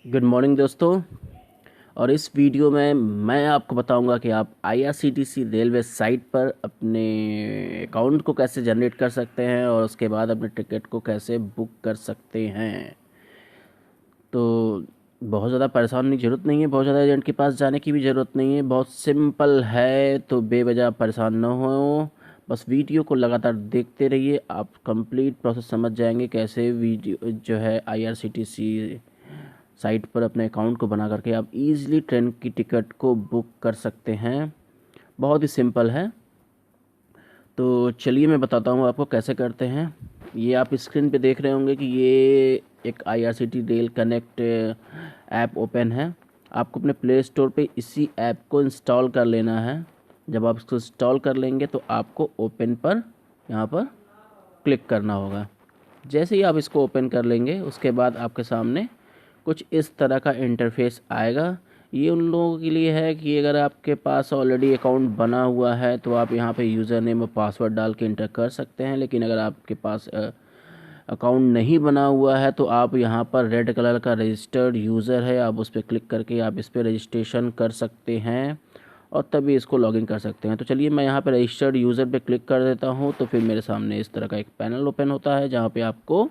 Good morning दोस्तों। और इस वीडियो में मैं आपको बताऊंगा कि आप आईआरसीटीसी रेलवे साइट पर अपने अकाउंट को कैसे जनरेट कर सकते हैं और उसके बाद अपने टिकट को कैसे बुक कर सकते हैं। तो बहुत ज़्यादा परेशान होने की ज़रूरत नहीं है, बहुत ज़्यादा एजेंट के पास जाने की भी ज़रूरत नहीं है, बहुत सिंपल है। तो बेवजह परेशान न हो, बस वीडियो को लगातार देखते रहिए, आप कंप्लीट प्रोसेस समझ जाएंगे कैसे वीडियो जो है आईआरसीटीसी साइट पर अपने अकाउंट को बना करके आप इजीली ट्रेन की टिकट को बुक कर सकते हैं। बहुत ही सिंपल है। तो चलिए मैं बताता हूँ आपको कैसे करते हैं। ये आप स्क्रीन पे देख रहे होंगे कि ये एक IRCT rail connect app open है। आपको अपने प्ले स्टोर पे इसी ऐप को इंस्टॉल कर लेना है। जब आप इसको इंस्टॉल कर लेंगे तो आपको ओपन पर यहाँ पर क्लिक करना होगा। जैसे ही आप इसको ओपन कर लेंगे उसके बाद आपके सामने कुछ इस तरह का इंटरफेस आएगा। ये उन लोगों के लिए है कि अगर आपके पास ऑलरेडी अकाउंट बना हुआ है तो आप यहाँ पे यूज़र नेम और पासवर्ड डाल के इंटर कर सकते हैं। लेकिन अगर आपके पास अकाउंट नहीं बना हुआ है तो आप यहाँ पर रेड कलर का रजिस्टर्ड यूज़र है, आप उस पर क्लिक करके आप इस पर रजिस्ट्रेशन कर सकते हैं और तभी इसको लॉगिन कर सकते हैं। तो चलिए मैं यहाँ पे रजिस्टर्ड यूज़र पे क्लिक कर देता हूँ। तो फिर मेरे सामने इस तरह का एक पैनल ओपन होता है जहाँ पे आपको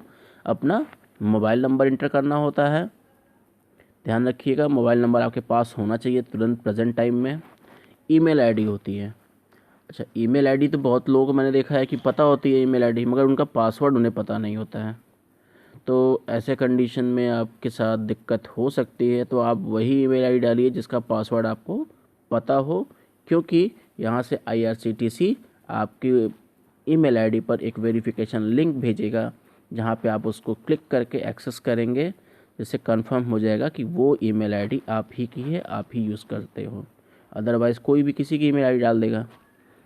अपना मोबाइल नंबर इंटर करना होता है। ध्यान रखिएगा, मोबाइल नंबर आपके पास होना चाहिए तुरंत प्रेजेंट टाइम में। ईमेल आईडी होती है। अच्छा, ईमेल आईडी तो बहुत लोगों को मैंने देखा है कि पता होती है ईमेल आईडी, मगर उनका पासवर्ड उन्हें पता नहीं होता है। तो ऐसे कंडीशन में आपके साथ दिक्कत हो सकती है। तो आप वही ईमेल आईडी डालिए जिसका पासवर्ड आपको पता हो, क्योंकि यहाँ से आईआरसीटीसी आपकी ईमेल आईडी पर एक वेरिफिकेशन लिंक भेजेगा जहाँ पे आप उसको क्लिक करके एक्सेस करेंगे, जिससे कंफर्म हो जाएगा कि वो ईमेल आईडी आप ही की है, आप ही यूज़ करते हो। अदरवाइज़ कोई भी किसी की ईमेल आईडी डाल देगा।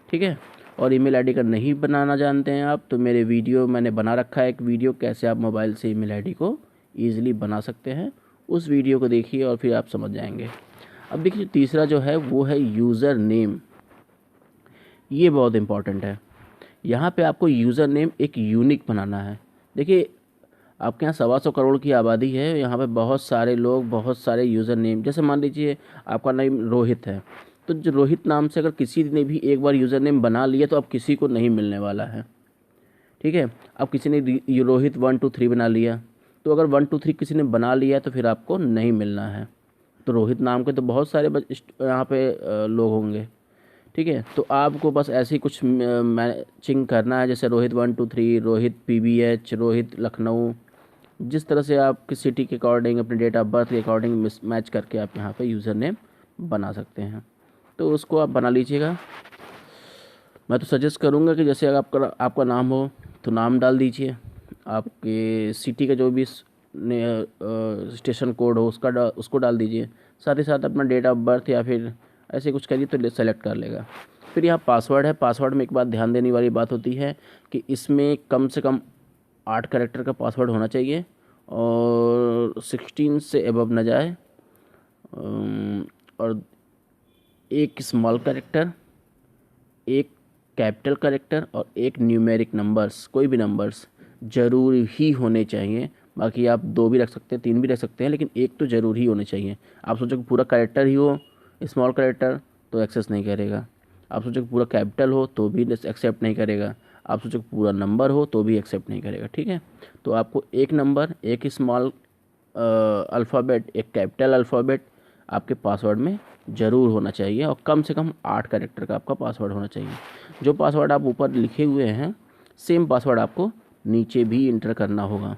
ठीक है। और ईमेल आईडी का नहीं बनाना जानते हैं आप तो मेरे वीडियो मैंने बना रखा है, एक वीडियो कैसे आप मोबाइल से ईमेल आईडी को ईजिली बना सकते हैं। उस वीडियो को देखिए और फिर आप समझ जाएंगे। अब देखिए तीसरा जो है वो है यूज़र नेम। ये बहुत इंपॉर्टेंट है। यहाँ पे आपको यूज़र नेम एक यूनिक बनाना है। देखिए आपके यहाँ 125 करोड़ की आबादी है, यहाँ पे बहुत सारे लोग, बहुत सारे यूज़र नेम, जैसे मान लीजिए आपका नाम रोहित है, तो जो रोहित नाम से अगर किसी ने भी एक बार यूज़र नेम बना लिया तो अब किसी को नहीं मिलने वाला है। ठीक है। अब किसी ने रोहित 123 बना लिया, तो अगर 123 किसी ने बना लिया तो फिर आपको नहीं मिलना है। तो रोहित नाम के तो बहुत सारे यहाँ पे लोग होंगे। ठीक है। तो आपको बस ऐसे ही कुछ मैचिंग करना है, जैसे रोहित 123, रोहित पीबीएच, रोहित लखनऊ, जिस तरह से आपकी सिटी के अकॉर्डिंग, अपने डेट ऑफ बर्थ के अकॉर्डिंग मैच करके आप यहाँ पे यूज़र नेम बना सकते हैं। तो उसको आप बना लीजिएगा। मैं तो सजेस्ट करूँगा कि जैसे अगर आपका नाम हो तो नाम डाल दीजिए, आपके सिटी का जो भी स्टेशन कोड हो उसको डाल दीजिए, साथ ही साथ अपना डेट ऑफ बर्थ या फिर ऐसे कुछ करिए तो सेलेक्ट कर लेगा। फिर यहाँ पासवर्ड है। पासवर्ड में एक बात ध्यान देने वाली बात होती है कि इसमें कम से कम 8 कैरेक्टर का पासवर्ड होना चाहिए और 16 से एबव न जाए। और एक स्मॉल कैरेक्टर, एक कैपिटल कैरेक्टर और एक न्यूमेरिक नंबर्स, कोई भी नंबर्स ज़रूर ही होने चाहिए। बाकी आप 2 भी रख सकते हैं, 3 भी रख सकते हैं, लेकिन एक तो ज़रूर ही होने चाहिए। आप सोचो कि पूरा कैरेक्टर ही हो स्मॉल कैरेक्टर तो एक्सेस नहीं करेगा। आप सोचो कि पूरा कैपिटल हो तो भी एक्सेप्ट नहीं करेगा। आप सोचो कि पूरा नंबर हो तो भी एक्सेप्ट नहीं करेगा। ठीक है। तो आपको एक नंबर, एक स्मॉल अल्फ़ाबेट, एक कैपिटल अल्फ़ाबेट आपके पासवर्ड में ज़रूर होना चाहिए और कम से कम 8 कैरेक्टर का आपका पासवर्ड होना चाहिए। जो पासवर्ड आप ऊपर लिखे हुए हैं सेम पासवर्ड आपको नीचे भी इंटर करना होगा।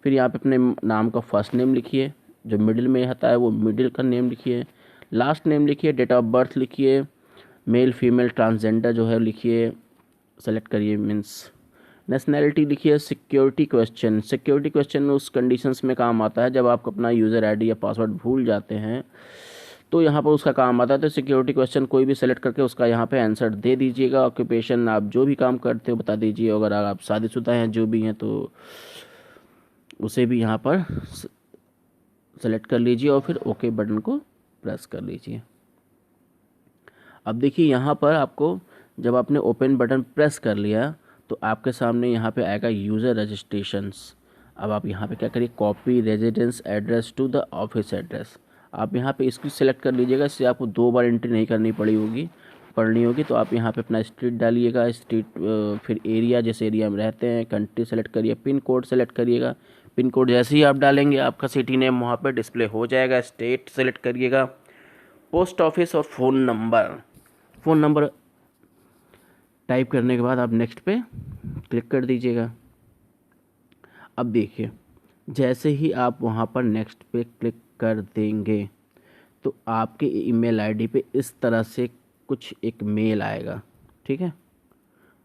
फिर यहाँ पे अपने नाम का फर्स्ट नेम लिखिए, जो मिडिल में आता है वो मिडिल का नेम लिखिए, लास्ट नेम लिखिए, डेट ऑफ बर्थ लिखिए, मेल फीमेल ट्रांसजेंडर जो है लिखिए, सेलेक्ट करिए, मीन्स नेशनैलिटी लिखिए। सिक्योरिटी क्वेश्चन उस कंडीशंस में काम आता है जब आप अपना यूज़र आईडी या पासवर्ड भूल जाते हैं तो यहाँ पर उसका काम आता है। तो सिक्योरिटी क्वेश्चन कोई भी सेलेक्ट करके उसका यहाँ पे आंसर दे दीजिएगा। ऑक्यूपेशन आप जो भी काम करते हो बता दीजिए, अगर आप शादीशुदा हैं जो भी हैं तो उसे भी यहाँ पर सेलेक्ट कर लीजिए और फिर ओके बटन को प्रेस कर लीजिए। अब देखिए यहाँ पर आपको जब आपने ओपन बटन प्रेस कर लिया तो आपके सामने यहाँ पे आएगा यूज़र रजिस्ट्रेशंस। अब आप यहाँ पे क्या करिए, copy residence address to the office address, आप यहाँ पे इसकी सेलेक्ट कर लीजिएगा, इससे आपको 2 बार एंट्री नहीं करनी पड़नी होगी। तो आप यहाँ पे अपना स्ट्रीट डालिएगा, स्ट्रीट, फिर एरिया, जिस एरिया में रहते हैं, कंट्री सेलेक्ट करिए, पिन कोड सेलेक्ट करिएगा। पिन कोड जैसे ही आप डालेंगे आपका सिटी नेम वहाँ पर डिस्प्ले हो जाएगा। स्टेट सेलेक्ट करिएगा, पोस्ट ऑफिस और फ़ोन नंबर टाइप करने के बाद आप नेक्स्ट पे क्लिक कर दीजिएगा। अब देखिए, जैसे ही आप वहाँ पर नेक्स्ट पे क्लिक कर देंगे तो आपके ईमेल आईडी पे इस तरह से कुछ एक मेल आएगा, ठीक है।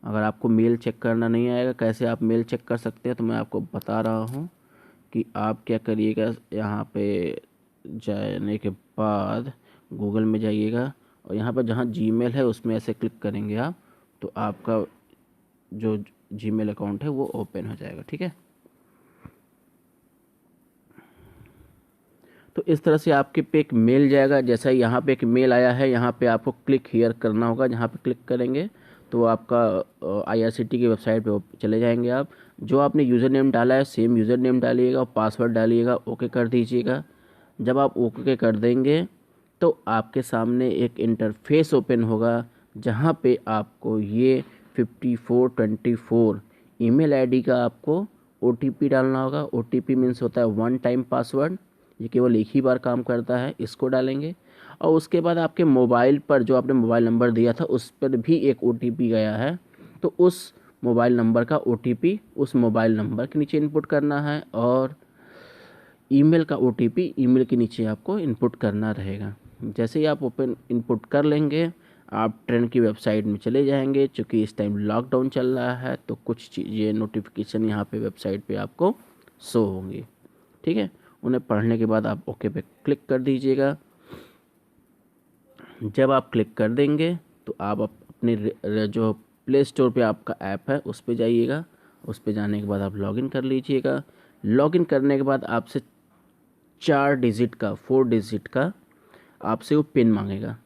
अगर आपको मेल चेक करना नहीं आएगा, कैसे आप मेल चेक कर सकते हैं, तो मैं आपको बता रहा हूँ कि आप क्या करिएगा, यहाँ पे जाने के बाद गूगल में जाइएगा और यहाँ पर जहाँ जीमेल है उसमें ऐसे क्लिक करेंगे आप, तो आपका जो जीमेल अकाउंट है वो ओपन हो जाएगा, ठीक है। तो इस तरह से आपके पे एक मेल जाएगा। जैसा यहाँ पे एक मेल आया है, यहाँ पे आपको क्लिक हियर करना होगा। जहाँ पे क्लिक करेंगे तो आपका IRCTC की वेबसाइट पे चले जाएंगे। आप जो आपने यूज़र नेम डाला है सेम यूज़र नेम डालिएगा और पासवर्ड डालिएगा, ओके कर दीजिएगा। जब आप ओके कर देंगे तो आपके सामने एक इंटरफेस ओपन होगा, जहाँ पे आपको ये 5424 ईमेल आईडी का आपको OTP डालना होगा। OTP मीन्स होता है 1 टाइम पासवर्ड, ये केवल एक ही बार काम करता है। इसको डालेंगे और उसके बाद आपके मोबाइल पर जो आपने मोबाइल नंबर दिया था उस पर भी एक OTP गया है, तो उस मोबाइल नंबर का OTP उस मोबाइल नंबर के नीचे इनपुट करना है और ईमेल का OTP ईमेल के नीचे आपको इनपुट करना रहेगा। जैसे ही आप इनपुट कर लेंगे, आप ट्रेन की वेबसाइट में चले जाएंगे। चूँकि इस टाइम लॉकडाउन चल रहा है तो कुछ चीज़ें नोटिफिकेशन यहाँ पे वेबसाइट पे आपको शो होंगी, ठीक है। उन्हें पढ़ने के बाद आप ओके पे क्लिक कर दीजिएगा। जब आप क्लिक कर देंगे तो आप अपने जो प्ले स्टोर पे आपका ऐप है उस पे जाइएगा। उस पे जाने के बाद आप लॉगिन कर लीजिएगा। लॉगिन करने के बाद आपसे 4 डिजिट का आपसे वो पिन मांगेगा,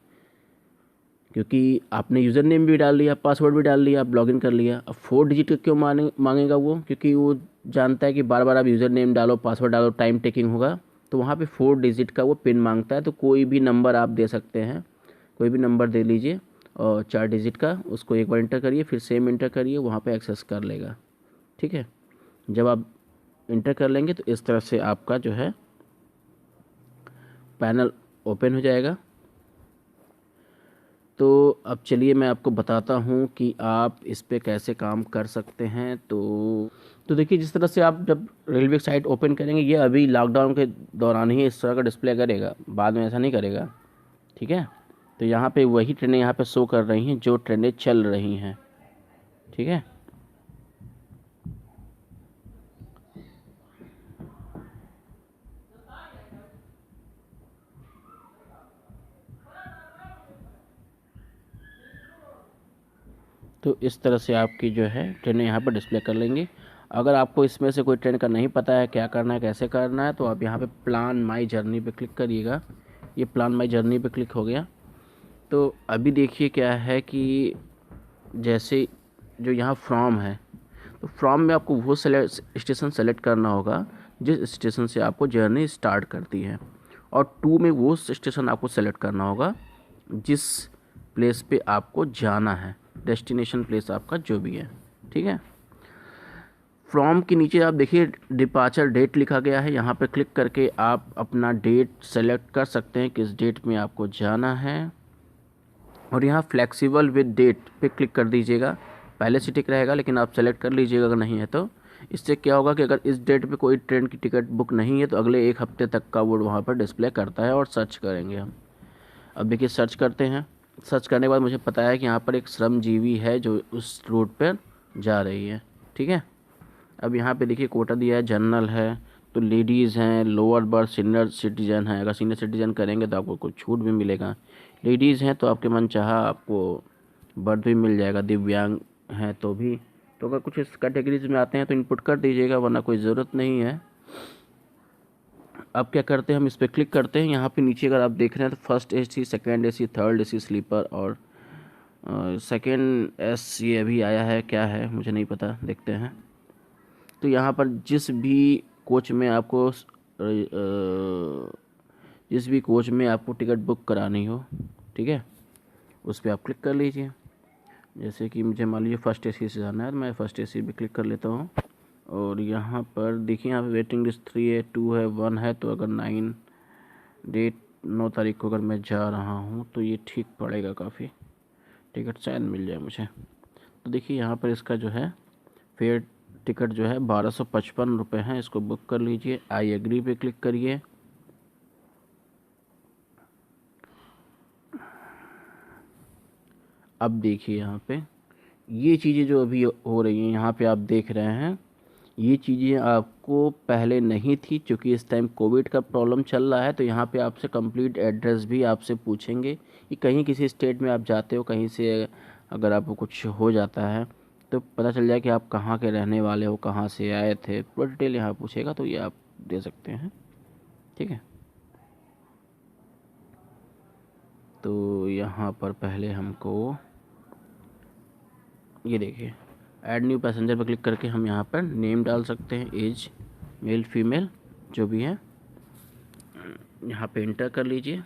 क्योंकि आपने यूज़र नेम भी डाल लिया, पासवर्ड भी डाल लिया, आप लॉगिन कर लिया। अब 4 डिजिट का क्यों मांगेगा वो, क्योंकि वो जानता है कि बार बार आप यूज़र नेम डालो, पासवर्ड डालो, टाइम टेकिंग होगा, तो वहाँ पे 4 डिजिट का वो पिन मांगता है। तो कोई भी नंबर आप दे सकते हैं, कोई भी नंबर दे लीजिए और 4 डिजिट का उसको एक बार इंटर करिए, फिर सेम इंटर करिए, वहाँ पे एक्सेस कर लेगा, ठीक है। जब आप इंटर कर लेंगे तो इस तरह से आपका जो है पैनल ओपन हो जाएगा। तो अब चलिए मैं आपको बताता हूँ कि आप इस पे कैसे काम कर सकते हैं। तो देखिए, जिस तरह से आप जब रेलवे साइट ओपन करेंगे, ये अभी लॉकडाउन के दौरान ही इस तरह का डिस्प्ले करेगा, बाद में ऐसा नहीं करेगा, ठीक है। तो यहाँ पे वही ट्रेनें यहाँ पे शो कर रही हैं जो ट्रेनें चल रही हैं, ठीक है। तो इस तरह से आपकी जो है ट्रेनें यहाँ पर डिस्प्ले कर लेंगी। अगर आपको इसमें से कोई ट्रेन का नहीं पता है क्या करना है, कैसे करना है, तो आप यहाँ पे प्लान माई जर्नी पे क्लिक करिएगा। ये प्लान माई जर्नी पे क्लिक हो गया। तो अभी देखिए क्या है कि जैसे जो यहाँ फ्रॉम है, तो फ्रॉम में आपको वो स्टेशन सेलेक्ट करना होगा जिस स्टेशन से आपको जर्नी स्टार्ट करती है, और टू में वो स्टेशन आपको सेलेक्ट करना होगा जिस प्लेस पे आपको जाना है, डेस्टिनेशन प्लेस आपका जो भी है, ठीक है। फ्रॉम के नीचे आप देखिए डिपार्चर डेट लिखा गया है, यहाँ पे क्लिक करके आप अपना डेट सेलेक्ट कर सकते हैं किस डेट में आपको जाना है, और यहाँ फ्लेक्सिबल विद डेट पे क्लिक कर दीजिएगा। पहले से टिक रहेगा लेकिन आप सेलेक्ट कर लीजिएगा अगर नहीं है तो। इससे क्या होगा कि अगर इस डेट पे कोई ट्रेन की टिकट बुक नहीं है तो अगले 1 हफ्ते तक का वो वहाँ पर डिस्प्ले करता है। और सर्च करेंगे हम। अब देखिए सर्च करते हैं। सर्च करने के बाद मुझे पता है कि यहाँ पर एक श्रमजीवी है जो उस रूट पर जा रही है, ठीक है। अब यहाँ पे देखिए कोटा दिया है, जनरल है, तो लेडीज़ हैं, लोअर बर्थ, सीनियर सिटीजन है। अगर सीनियर सिटीजन करेंगे तो आपको कुछ छूट भी मिलेगा। लेडीज़ हैं तो आपके मन चाहा आपको बर्थ भी मिल जाएगा, दिव्यांग हैं तो भी। तो अगर कुछ इस कैटेगरीज में आते हैं तो इनपुट कर दीजिएगा, वरना कोई ज़रूरत नहीं है। अब क्या करते हैं, हम इस पर क्लिक करते हैं। यहाँ पे नीचे अगर आप देख रहे हैं तो first AC, second AC, third AC sleeper और सेकेंड S ये अभी आया है, क्या है मुझे नहीं पता, देखते हैं। तो यहाँ पर जिस भी कोच में आपको टिकट बुक करानी हो, ठीक है, उस पर आप क्लिक कर लीजिए। जैसे कि मुझे मान लीजिए फर्स्ट एसी से जाना है, तो मैं फर्स्ट एसी पे क्लिक कर लेता हूँ। और यहाँ पर देखिए, यहाँ पे वेटिंग लिस्ट 3 है, 2 है, 1 है। तो अगर 9 तारीख को अगर मैं जा रहा हूँ तो ये ठीक पड़ेगा, काफ़ी टिकट शायद मिल जाए मुझे। तो देखिए यहाँ पर इसका जो है फेयर टिकट जो है 1255 रुपये हैं। इसको बुक कर लीजिए, आई एग्री पे क्लिक करिए। अब देखिए यहाँ पे ये चीज़ें जो अभी हो रही हैं, यहाँ पे आप देख रहे हैं, ये चीज़ें आपको पहले नहीं थी, क्योंकि इस टाइम कोविड का प्रॉब्लम चल रहा है। तो यहाँ पे आपसे कंप्लीट एड्रेस भी आपसे पूछेंगे कि कहीं किसी स्टेट में आप जाते हो, कहीं से अगर आपको कुछ हो जाता है तो पता चल जाए कि आप कहाँ के रहने वाले हो, कहाँ से आए थे, पूरा डिटेल यहाँ पूछेगा। तो ये आप दे सकते हैं, ठीक है। तो यहाँ पर पहले हमको ये देखिए, ऐड न्यू पैसेंजर पर क्लिक करके हम यहाँ पर नेम डाल सकते हैं, एज मेल फीमेल जो भी है, यहाँ पे इंटर कर लीजिए।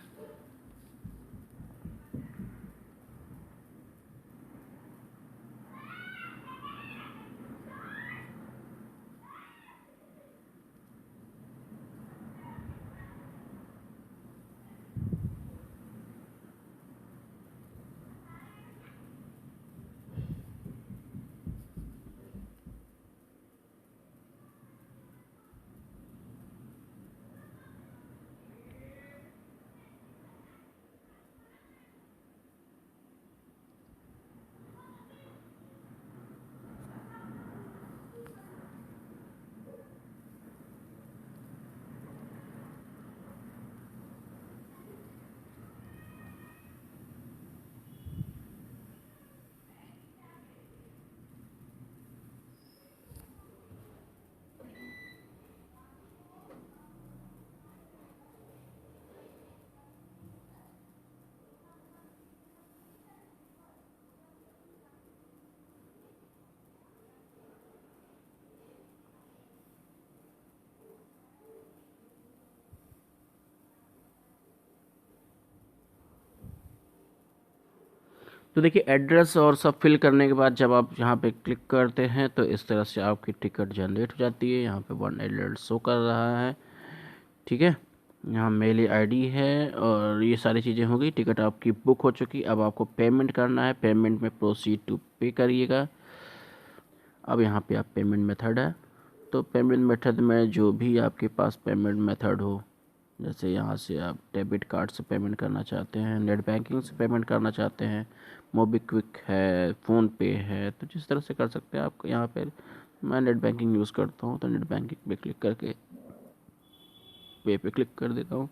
तो देखिए, एड्रेस और सब फिल करने के बाद जब आप यहाँ पे क्लिक करते हैं तो इस तरह से आपकी टिकट जनरेट हो जाती है। यहाँ पे 1 एलर्ट शो कर रहा है, ठीक है। यहाँ मेल आईडी है और ये सारी चीज़ें हो गई। टिकट आपकी बुक हो चुकी। अब आपको पेमेंट करना है, पेमेंट में प्रोसीड टू पे करिएगा। अब यहाँ पे आप पेमेंट मेथड है, तो पेमेंट मेथड में जो भी आपके पास पेमेंट मेथड हो, जैसे यहाँ से आप डेबिट कार्ड से पेमेंट करना चाहते हैं, नेट बैंकिंग से पेमेंट करना चाहते हैं, मोबीक्विक है, फ़ोन पे है, तो जिस तरह से कर सकते हैं आप। यहाँ पे मैं नेट बैंकिंग यूज़ करता हूँ, तो नेट बैंकिंग पे क्लिक करके पे पे क्लिक कर देता हूँ।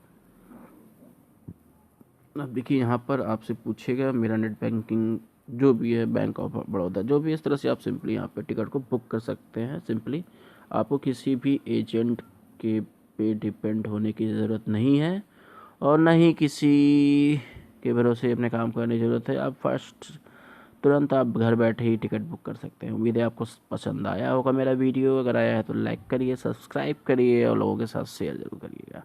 अब देखिए, यहाँ पर आपसे पूछेगा मेरा नेट बैंकिंग जो भी है, बैंक ऑफ बड़ौदा जो भी, इस तरह से आप सिंपली यहाँ पे टिकट को बुक कर सकते हैं। सिंपली आपको किसी भी एजेंट के पे डिपेंड होने की ज़रूरत नहीं है, और ना ही किसी के भरोसे अपने काम करने की ज़रूरत है। आप तुरंत आप घर बैठे ही टिकट बुक कर सकते हैं। उम्मीद है आपको पसंद आया होगा मेरा वीडियो। अगर आया है तो लाइक करिए, सब्सक्राइब करिए और लोगों के साथ शेयर ज़रूर करिएगा।